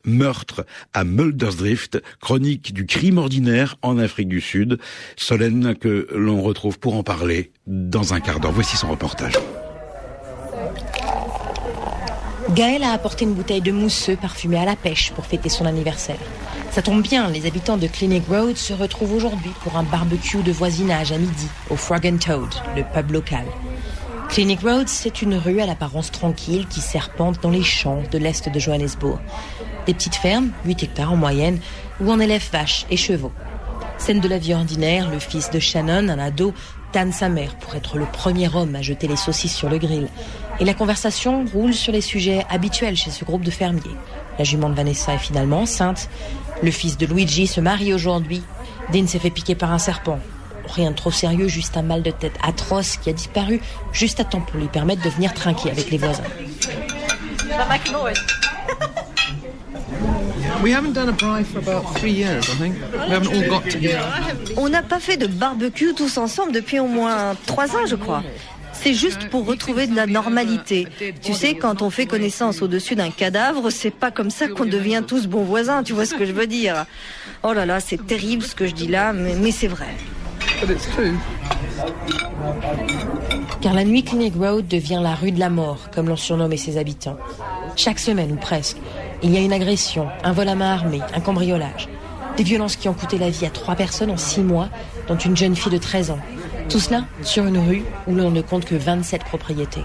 Meurtre à Muldersdrift, chronique du crime ordinaire en Afrique du Sud. Solène que l'on retrouve pour en parler dans un quart d'heure. Voici son reportage. Gaël a apporté une bouteille de mousseux parfumé à la pêche pour fêter son anniversaire. Ça tombe bien, les habitants de Clinic Road se retrouvent aujourd'hui pour un barbecue de voisinage à midi au Frog and Toad, le pub local. Clinic Road, c'est une rue à l'apparence tranquille qui serpente dans les champs de l'est de Johannesburg. Des petites fermes, 8 hectares en moyenne, où on élève vaches et chevaux. Scène de la vie ordinaire, le fils de Shannon, un ado, tanne sa mère pour être le premier homme à jeter les saucisses sur le grill. Et la conversation roule sur les sujets habituels chez ce groupe de fermiers. La jument de Vanessa est finalement enceinte. Le fils de Luigi se marie aujourd'hui. Dean s'est fait piquer par un serpent. Rien de trop sérieux, juste un mal de tête atroce qui a disparu juste à temps pour lui permettre de venir trinquer avec les voisins. On n'a pas fait de barbecue tous ensemble depuis au moins 3 ans, je crois. C'est juste pour retrouver de la normalité. Tu sais, quand on fait connaissance au-dessus d'un cadavre, c'est pas comme ça qu'on devient tous bons voisins, tu vois ce que je veux dire. Oh là là, c'est terrible ce que je dis là, mais c'est vrai. Car la nuit Clinic Road devient la rue de la mort, comme l'ont surnommé ses habitants. Chaque semaine, ou presque, il y a une agression, un vol à main armée, un cambriolage. Des violences qui ont coûté la vie à 3 personnes en 6 mois, dont une jeune fille de 13 ans. Tout cela sur une rue où l'on ne compte que 27 propriétés.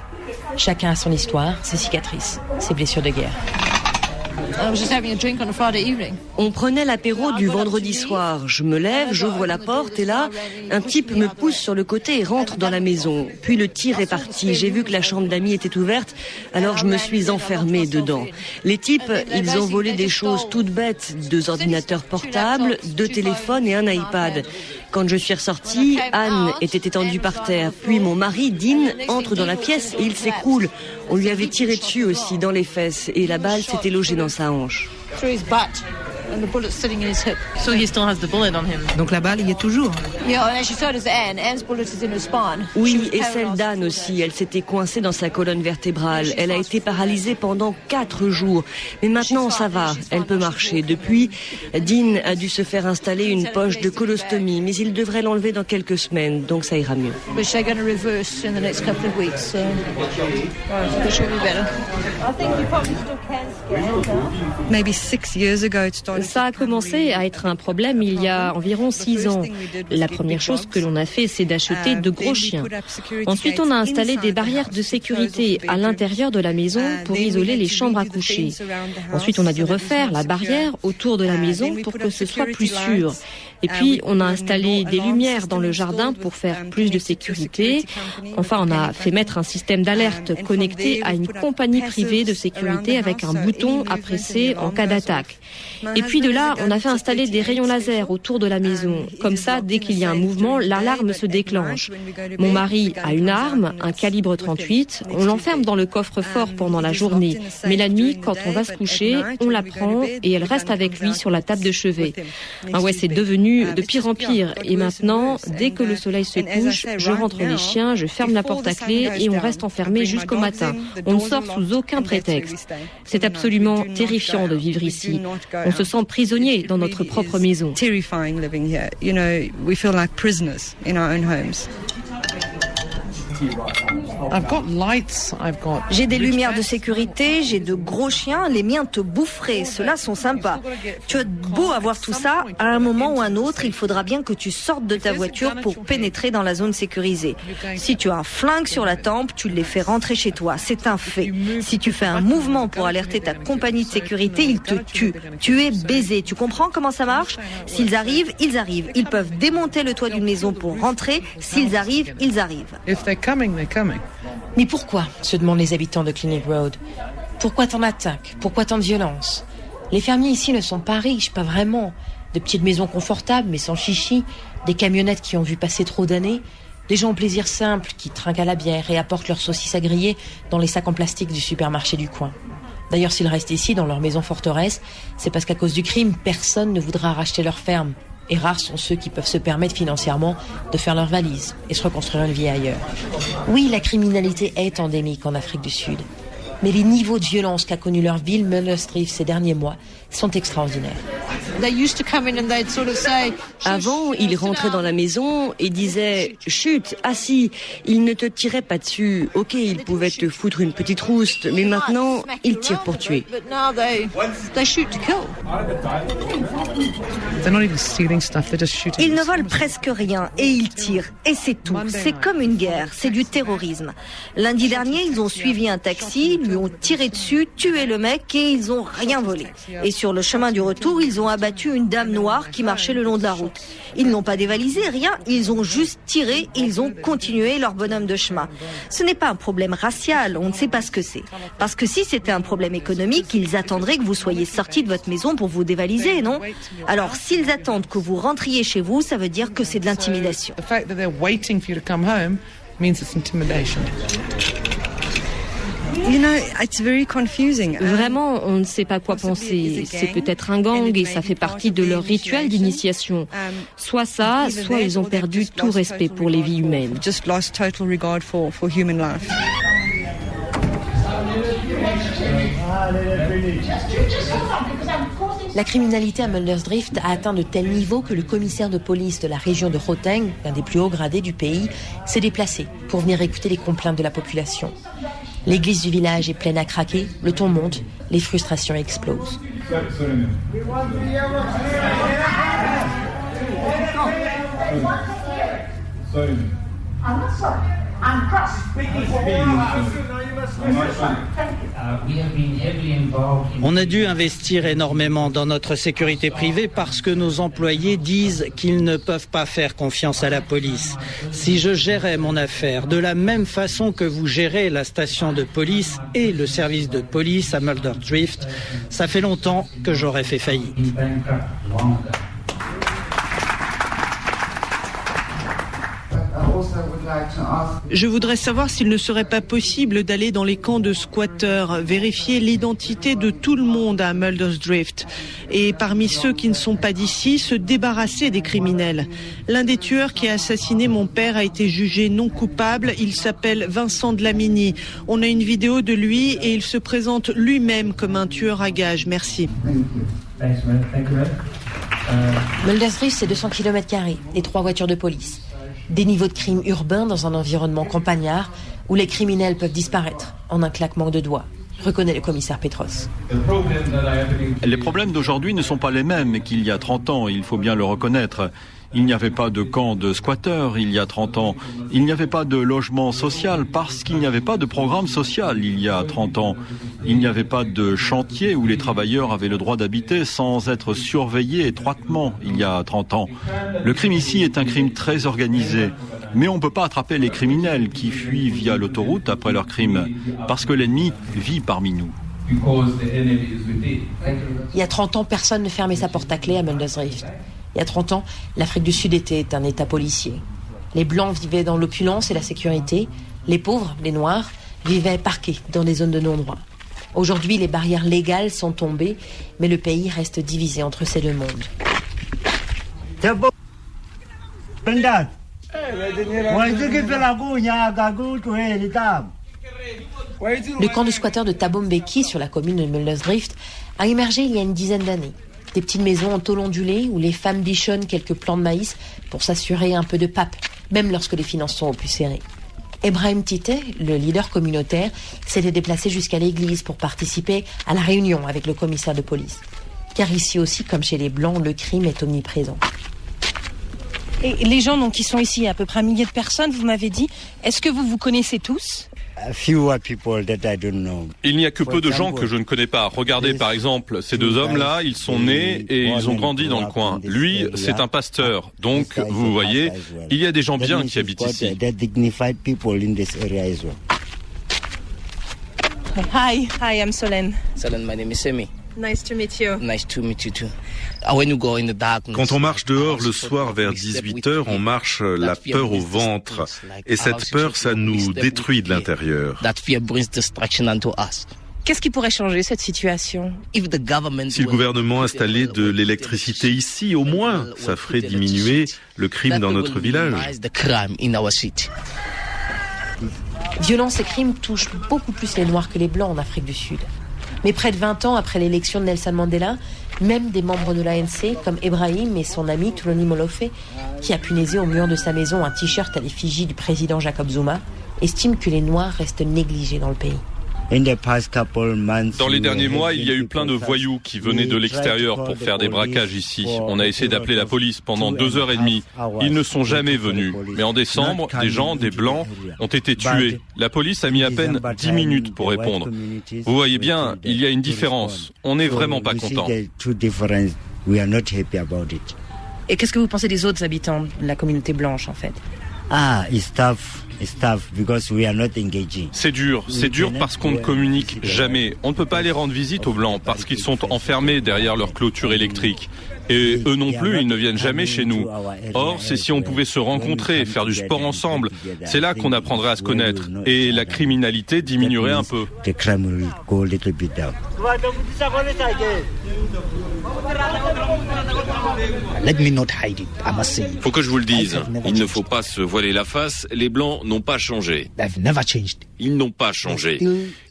Chacun a son histoire, ses cicatrices, ses blessures de guerre. On prenait l'apéro du vendredi soir. Je me lève, j'ouvre la porte et là, un type me pousse sur le côté et rentre dans la maison. Puis le tir est parti. J'ai vu que la chambre d'amis était ouverte, alors je me suis enfermée dedans. Les types, ils ont volé des choses toutes bêtes. 2 ordinateurs portables, 2 téléphones et un iPad. Quand je suis ressortie, Anne était étendue par terre. Puis mon mari, Dean, entre dans la pièce et il s'écroule. On lui avait tiré dessus aussi, dans les fesses, et la balle s'était logée dans sa hanche. Donc la balle y est toujours. Oui, et celle d'Anne aussi. Elle s'était coincée dans sa colonne vertébrale. Elle a été paralysée pendant 4 jours. Mais maintenant, ça va. Elle peut marcher. Depuis, Dean a dû se faire installer une poche de colostomie, mais il devrait l'enlever dans quelques semaines, donc ça ira mieux. Ça a commencé à être un problème il y a environ 6 ans. La première chose que l'on a fait, c'est d'acheter de gros chiens. Ensuite, on a installé des barrières de sécurité à l'intérieur de la maison pour isoler les chambres à coucher. Ensuite, on a dû refaire la barrière autour de la maison pour que ce soit plus sûr. Et puis, on a installé des lumières dans le jardin pour faire plus de sécurité. Enfin, on a fait mettre un système d'alerte connecté à une compagnie privée de sécurité avec un bouton à presser en cas d'attaque. Et puis de là, on a fait installer des rayons laser autour de la maison. Comme ça, dès qu'il y a un mouvement, l'alarme se déclenche. Mon mari a une arme, un calibre 38. On l'enferme dans le coffre-fort pendant la journée. Mais la nuit, quand on va se coucher, on la prend et elle reste avec lui sur la table de chevet. Ah ouais, c'est devenu de pire en pire. Et maintenant, dès que le soleil se couche, je rentre les chiens, je ferme la porte à clé et on reste enfermé jusqu'au matin. On ne sort sous aucun prétexte. C'est absolument terrifiant de vivre ici. On se sent prisonnier dans notre propre maison. J'ai des lumières de sécurité, j'ai de gros chiens, les miens te boufferaient, ceux-là sont sympas. Tu as beau avoir tout ça, à un moment ou un autre, il faudra bien que tu sortes de ta voiture pour pénétrer dans la zone sécurisée. Si tu as un flingue sur la tempe, tu les fais rentrer chez toi, c'est un fait. Si tu fais un mouvement pour alerter ta compagnie de sécurité, ils te tuent. Tu es baisé, tu comprends comment ça marche? S'ils arrivent, ils arrivent. Ils peuvent démonter le toit d'une maison pour rentrer, s'ils arrivent, ils arrivent. Mais pourquoi, se demandent les habitants de Clinic Road? Pourquoi tant d'attaques? Pourquoi tant de violence? Les fermiers ici ne sont pas riches, pas vraiment. De petites maisons confortables, mais sans chichi, des camionnettes qui ont vu passer trop d'années, des gens au plaisir simple qui trinquent à la bière et apportent leurs saucisses à griller dans les sacs en plastique du supermarché du coin. D'ailleurs, s'ils restent ici, dans leur maison forteresse, c'est parce qu'à cause du crime, personne ne voudra racheter leur ferme. Et rares sont ceux qui peuvent se permettre financièrement de faire leurs valises et se reconstruire une vie ailleurs. Oui, la criminalité est endémique en Afrique du Sud. Mais les niveaux de violence qu'a connu leur ville, Mulder's Drift, ces derniers mois, sont extraordinaires. Avant, ils rentraient dans la maison et disaient « Chut, assis !» Ils ne te tiraient pas dessus. Ok, ils pouvaient te foutre une petite rouste, mais maintenant, ils tirent pour tuer. Ils ne volent presque rien et ils tirent. Et c'est tout. C'est comme une guerre. C'est du terrorisme. Lundi dernier, ils ont suivi un taxi, lui ont tiré dessus, tué le mec et ils ont rien volé. Et sur le chemin du retour, ils ont abattu une dame noire qui marchait le long de la route. Ils n'ont pas dévalisé, rien. Ils ont juste tiré et ils ont continué leur bonhomme de chemin. Ce n'est pas un problème racial. On ne sait pas ce que c'est. Parce que si c'était un problème économique, ils attendraient que vous soyez sortis de votre maison pour vous dévaliser, non? Alors, s'ils attendent que vous rentriez chez vous, ça veut dire que c'est de l'intimidation. Vraiment, on ne sait pas quoi penser. C'est peut-être un gang et ça fait partie de leur rituel d'initiation. Soit ça, soit ils ont perdu tout respect pour les vies humaines. La criminalité à Mulder's Drift a atteint de tels niveaux que le commissaire de police de la région de Gauteng, l'un des plus hauts gradés du pays, s'est déplacé pour venir écouter les complaintes de la population. L'église du village est pleine à craquer, le ton monte, les frustrations explosent. On a dû investir énormément dans notre sécurité privée parce que nos employés disent qu'ils ne peuvent pas faire confiance à la police. Si je gérais mon affaire de la même façon que vous gérez la station de police et le service de police à Mulder's Drift, ça fait longtemps que j'aurais fait faillite. Je voudrais savoir s'il ne serait pas possible d'aller dans les camps de squatteurs, vérifier l'identité de tout le monde à Mulder's Drift. Et parmi ceux qui ne sont pas d'ici, se débarrasser des criminels. L'un des tueurs qui a assassiné mon père a été jugé non coupable. Il s'appelle Vincent Dlamini. On a une vidéo de lui et il se présente lui-même comme un tueur à gages. Merci. Mulder's Drift, c'est 200 km² et 3 voitures de police. Des niveaux de crime urbains dans un environnement campagnard où les criminels peuvent disparaître en un claquement de doigts, reconnaît le commissaire Petros. Les problèmes d'aujourd'hui ne sont pas les mêmes qu'il y a 30 ans, il faut bien le reconnaître. Il n'y avait pas de camp de squatteurs il y a 30 ans. Il n'y avait pas de logement social parce qu'il n'y avait pas de programme social il y a 30 ans. Il n'y avait pas de chantier où les travailleurs avaient le droit d'habiter sans être surveillés étroitement il y a 30 ans. Le crime ici est un crime très organisé. Mais on ne peut pas attraper les criminels qui fuient via l'autoroute après leur crime parce que l'ennemi vit parmi nous. Il y a 30 ans, personne ne fermait sa porte à clé à Mulder's Drift. Il y a 30 ans, l'Afrique du Sud était un État policier. Les Blancs vivaient dans l'opulence et la sécurité. Les pauvres, les Noirs, vivaient parqués dans des zones de non-droit. Aujourd'hui, les barrières légales sont tombées, mais le pays reste divisé entre ces deux mondes. Le camp de squatteurs de Thabo Mbeki, sur la commune de Mulder's Drift, a émergé il y a une dizaine d'années. Des petites maisons en tôle ondulée où les femmes bichonnent quelques plants de maïs pour s'assurer un peu de pape, même lorsque les finances sont au plus serrées. Ebrahim Tite, le leader communautaire, s'était déplacé jusqu'à l'église pour participer à la réunion avec le commissaire de police. Car ici aussi, comme chez les Blancs, le crime est omniprésent. Et les gens donc, qui sont ici, à peu près un millier de personnes, vous m'avez dit, est-ce que vous vous connaissez tous ? Il n'y a que peu de gens que je ne connais pas. Regardez par exemple, ces deux hommes-là, ils sont nés et ils ont grandi dans le coin. Lui, c'est un pasteur. Donc, vous voyez, il y a des gens bien qui habitent ici. Hi, I'm Solène. Solène, my name is Semi. Nice to meet you. Nice to meet you too. Quand on marche dehors le soir vers 18h, on marche la peur au ventre. Et cette peur, ça nous détruit de l'intérieur. Qu'est-ce qui pourrait changer cette situation ? Si le gouvernement installait de l'électricité ici, au moins, ça ferait diminuer le crime dans notre village. Violence et crimes touchent beaucoup plus les Noirs que les Blancs en Afrique du Sud. Mais près de 20 ans après l'élection de Nelson Mandela, même des membres de l'ANC, comme Ibrahim et son ami Thulani Molofe, qui a punaisé au mur de sa maison un t-shirt à l'effigie du président Jacob Zuma, estiment que les Noirs restent négligés dans le pays. Dans les derniers mois, il y a eu plein de voyous qui venaient de l'extérieur pour faire des braquages ici. On a essayé d'appeler la police pendant 2h30. Ils ne sont jamais venus. Mais en décembre, des gens, des Blancs, ont été tués. La police a mis à peine 10 minutes pour répondre. Vous voyez bien, il y a une différence. On n'est vraiment pas content. Et qu'est-ce que vous pensez des autres habitants de la communauté blanche, en fait? C'est dur parce qu'on ne communique jamais. On ne peut pas aller rendre visite aux Blancs parce qu'ils sont enfermés derrière leur clôture électrique. Et eux non plus, ils ne viennent jamais chez nous. Or, c'est si on pouvait se rencontrer, faire du sport ensemble, c'est là qu'on apprendrait à se connaître. Et la criminalité diminuerait un peu. Faut que je vous le dise, il ne faut pas se voiler la face, les Blancs n'ont pas changé. Ils n'ont pas changé.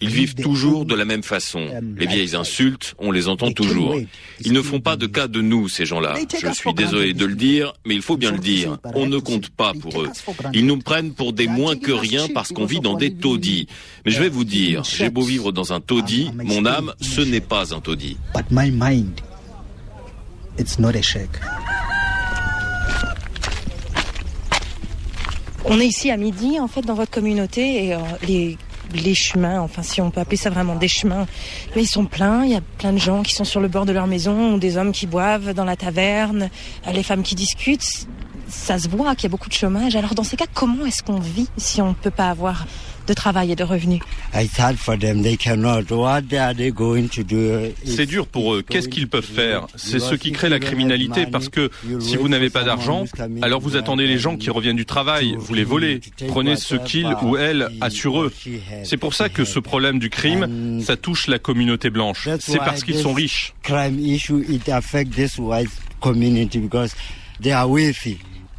Ils vivent toujours de la même façon. Les vieilles insultes, on les entend toujours. Ils ne font pas de cas de nous, ces gens-là. Je suis désolé de le dire, mais il faut bien le dire. On ne compte pas pour eux. Ils nous prennent pour des moins que rien parce qu'on vit dans des taudis. Mais je vais vous dire, j'ai beau vivre dans un taudis, mon âme, ce n'est pas un taudis. On est ici à midi, en fait, dans votre communauté, et les chemins, enfin, si on peut appeler ça vraiment des chemins, mais ils sont pleins. Il y a plein de gens qui sont sur le bord de leur maison, ou des hommes qui boivent dans la taverne, les femmes qui discutent. Ça se voit qu'il y a beaucoup de chômage. Alors, dans ces cas, comment est-ce qu'on vit si on ne peut pas avoir de travail et de revenus? C'est dur pour eux. Qu'est-ce qu'ils peuvent faire? C'est ce qui crée la criminalité, parce que si vous n'avez pas d'argent, alors vous attendez les gens qui reviennent du travail, vous les volez. Prenez ce qu'ils ou elles a sur eux. C'est pour ça que ce problème du crime, ça touche la communauté blanche. C'est parce qu'ils sont riches.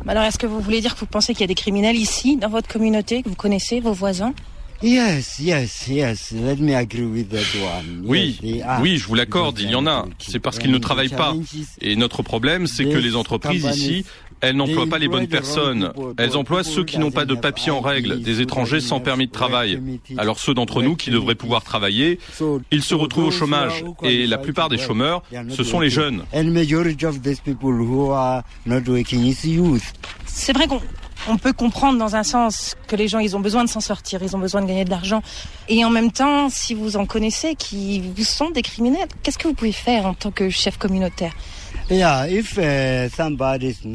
Alors, est-ce que vous voulez dire que vous pensez qu'il y a des criminels ici, dans votre communauté, que vous connaissez, vos voisins? Yes, let me agree with that one. Oui, je vous l'accorde, il y en a. C'est parce qu'ils ne travaillent pas. Et notre problème, c'est que les entreprises ici, elles n'emploient pas les bonnes personnes. Elles emploient ceux qui n'ont pas de papier en règle, des étrangers sans permis de travail. Alors ceux d'entre nous qui devraient pouvoir travailler, ils se retrouvent au chômage. Et la plupart des chômeurs, ce sont les jeunes. C'est vrai qu'on peut comprendre dans un sens que les gens, ils ont besoin de s'en sortir, ils ont besoin de gagner de l'argent. Et en même temps, si vous en connaissez qui vous sont des criminels, qu'est-ce que vous pouvez faire en tant que chef communautaire?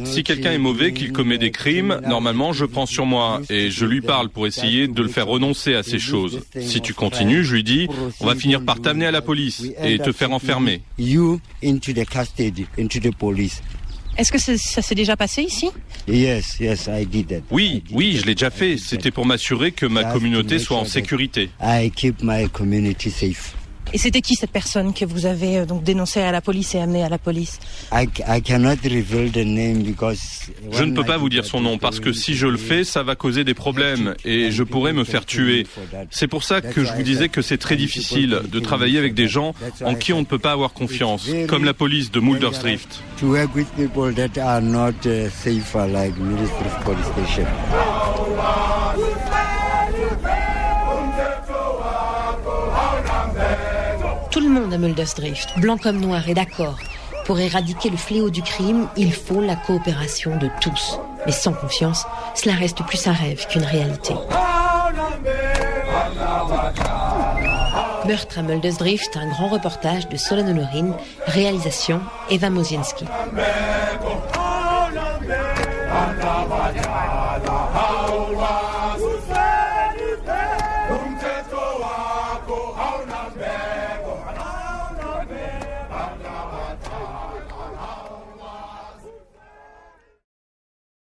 Si quelqu'un est mauvais, qu'il commet des crimes, normalement je prends sur moi et je lui parle pour essayer de le faire renoncer à ces choses. Si tu continues, je lui dis, on va finir par t'amener à la police et te faire enfermer. Est-ce que ça s'est déjà passé ici? Yes, I did that. Oui, je l'ai déjà fait. C'était pour m'assurer que ma communauté soit en sécurité. I keep my community safe. Et c'était qui cette personne que vous avez donc dénoncée à la police et amenée à la police? Je ne peux pas vous dire son nom parce que si je le fais, ça va causer des problèmes et je pourrais me faire tuer. C'est pour ça que je vous disais que c'est très difficile de travailler avec des gens en qui on ne peut pas avoir confiance, comme la police de Mulder's Drift. Tout le monde à Mulder's Drift, blanc comme noir, est d'accord. Pour éradiquer le fléau du crime, il faut la coopération de tous. Mais sans confiance, cela reste plus un rêve qu'une réalité. Meurtre à Mulder's Drift, un grand reportage de Solène Honorine, réalisation Eva Mozienski.